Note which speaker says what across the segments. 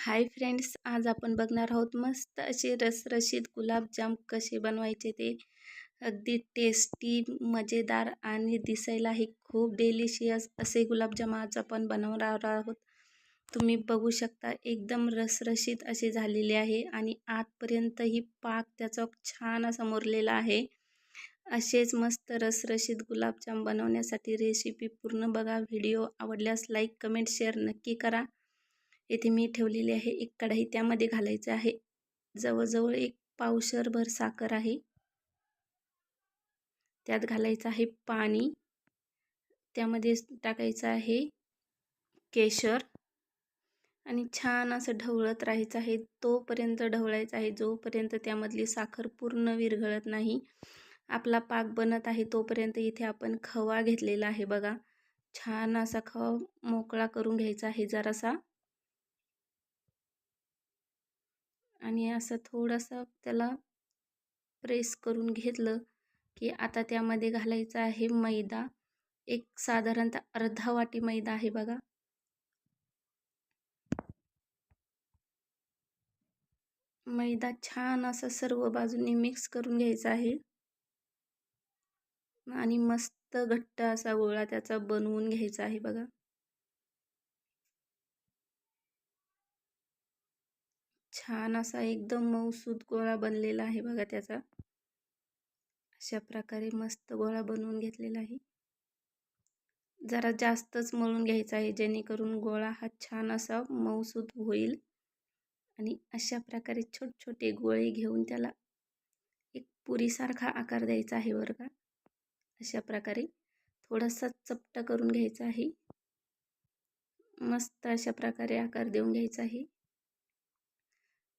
Speaker 1: Hi friends, आज आपण बघणार आहोत मस्त असे रसरशीत गुलाबजाम कसे बनवायचे ते. अगदी टेस्टी, मजेदार आणि दिसायलाही खूप डिलिशियस असे गुलाबजाम आज आपण बनवणार आहोत. तुम्ही बघू शकता एकदम रसरशीत असे झालेले आहे आणि आतपर्यंतही पाक त्याचा छान असा मुरलेला आहे. असेच मस्त रसरशीत गुलाबजाम बनवण्यासाठी रेसिपी पूर्ण बघा. व्हिडिओ आवडल्यास लाईक, कमेंट, शेअर नक्की करा. येथे मी ठेवलेली आहे एक कढई, त्यामध्ये घालायचं आहे जवळजवळ एक पावशरभर साखर आहे. त्यात घालायचं आहे पाणी. त्यामध्ये टाकायचं आहे केशर आणि छान असं ढवळत राहायचं आहे. तोपर्यंत ढवळायचं आहे जोपर्यंत त्यामधली साखर पूर्ण विरघळत नाही. आपला पाक बनत आहे तोपर्यंत इथे आपण खवा घेतलेला आहे बघा. छान असा खवा मोकळा करून घ्यायचा आहे जरासा आणि असं थोडंसं त्याला प्रेस करून घेतलं की आता त्यामध्ये घालायचा आहे मैदा. एक साधारणतः अर्धा वाटी मैदा आहे बघा. मैदा छान असं सर्व बाजूंनी मिक्स करून घ्यायचा आहे आणि मस्त घट्ट असा गोळा त्याचा बनवून घ्यायचा आहे बघा. छान असा एकदम मऊसूत गोळा बनलेला आहे बघा त्याचा. अशा प्रकारे मस्त गोळा बनवून घेतलेला आहे. जरा जास्तच मळून घ्यायचा आहे जेणेकरून गोळा हा छान असा मऊसूत होईल. आणि अशा प्रकारे छोटे छोटे गोळे घेऊन त्याला एक पुरीसारखा आकार द्यायचा आहे बरं का. अशा प्रकारे थोडासा चपटा करून घ्यायचा आहे. मस्त अशा प्रकारे आकार देऊन घ्यायचा आहे.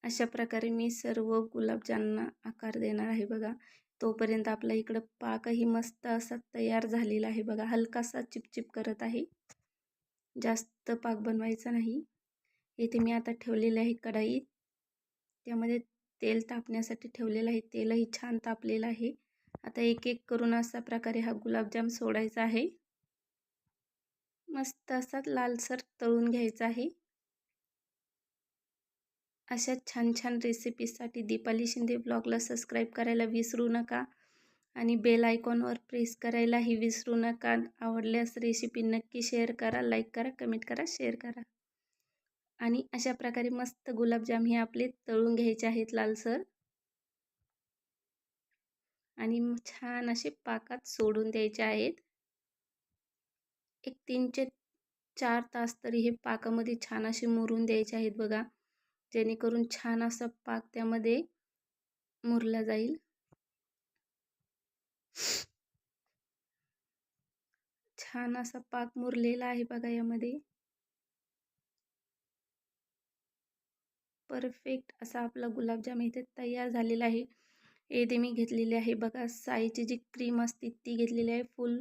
Speaker 1: अशा प्रकारे मी सर्व गुलाबजामना आकार देणार आहे बघा. तोपर्यंत आपला इकडं पाकही मस्त असा तयार झालेला आहे बघा. हलकासा चिपचिप करत आहे, जास्त पाक बनवायचा नाही. इथे मी आता ठेवलेले आहे कढई, त्यामध्ये तेल तापण्यासाठी ठेवलेलं आहे. तेलही छान तापलेलं आहे. आता एक एक करून अशा प्रकारे हा गुलाबजाम सोडायचा आहे. मस्त असा लालसर तळून घ्यायचा आहे. अशा छान छान रेसिपीसाठी दीपाली शिंदे ब्लॉगला सबस्क्राईब करायला विसरू नका आणि बेल आयकॉनवर प्रेस करायलाही विसरू नका. आवडल्यास रेसिपी नक्की शेअर करा, लाईक करा, कमेंट करा, शेअर करा. आणि अशा प्रकारे मस्त गुलाबजाम हे आपले तळून घ्यायचे आहेत लालसर आणि छान असे पाकात सोडून द्यायचे आहेत. एक 3 ते 4 तास तरी हे पाकामध्ये छान असे मुरून द्यायचे आहेत बघा, जेणेकरून छान असा पाक त्यामध्ये मुरला जाईल. छान असा पाक मुरलेला आहे बघा यामध्ये. परफेक्ट असा आपला गुलाबजाम इथे तयार झालेला आहे. येथे मी घेतलेली आहे बघा साईची जी क्रीम असते ती घेतलेली आहे फुल.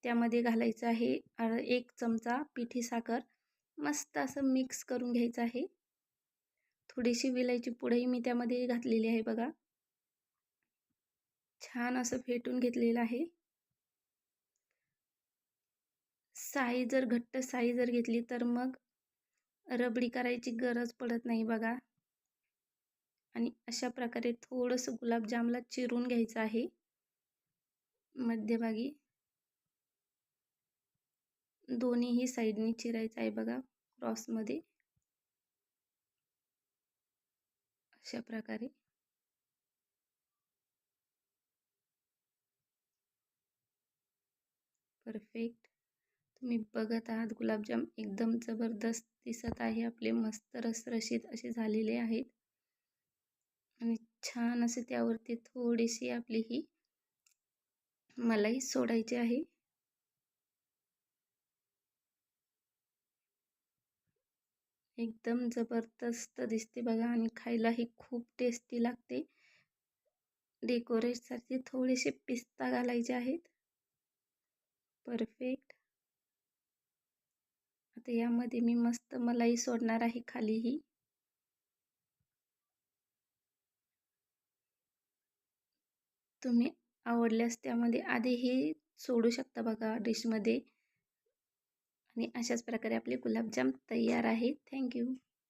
Speaker 1: त्यामध्ये घालायचं आहे 1 चमचा पिठी साखर. मस्त असं मिक्स करून घ्यायचं आहे. थोडीशी विलायची पूडही मी त्यामध्ये घातलेली आहे बघा. छान असं फेटून घेतलेलं आहे. साई जर घट्ट साई जर घेतली तर मग रबडी करायची गरज पडत नाही बघा. आणि अशा प्रकारे थोडंसं गुलाबजामला चिरून घ्यायचं आहे मध्यभागी. दोन्हीही साईडनी चिरायचं आहे बघा क्रॉसमध्ये. अशा प्रकारे परफेक्ट तुम्ही बघत आहात. गुलाबजाम एकदम जबरदस्त दिसत आहे आपले. मस्त रसरशीत असे झालेले आहेत आणि छान असे त्यावरती थोडीशी आपली ही मलाई सोडायची आहे. एकदम जबरदस्त दिसते बघा आणि खायलाही खूप टेस्टी लागते. डेकोरेटसाठी थोडेसे पिस्ता घालायचे आहेत. परफेक्ट. आता यामध्ये मी मस्त मलाई सोडणार आहे खालीही. तुम्ही आवडल्यास त्यामध्ये आधीही सोडू शकता बघा डिशमध्ये. आणि अशाच प्रकारे आपले गुलाबजाम तयार आहेत. थँक्यू.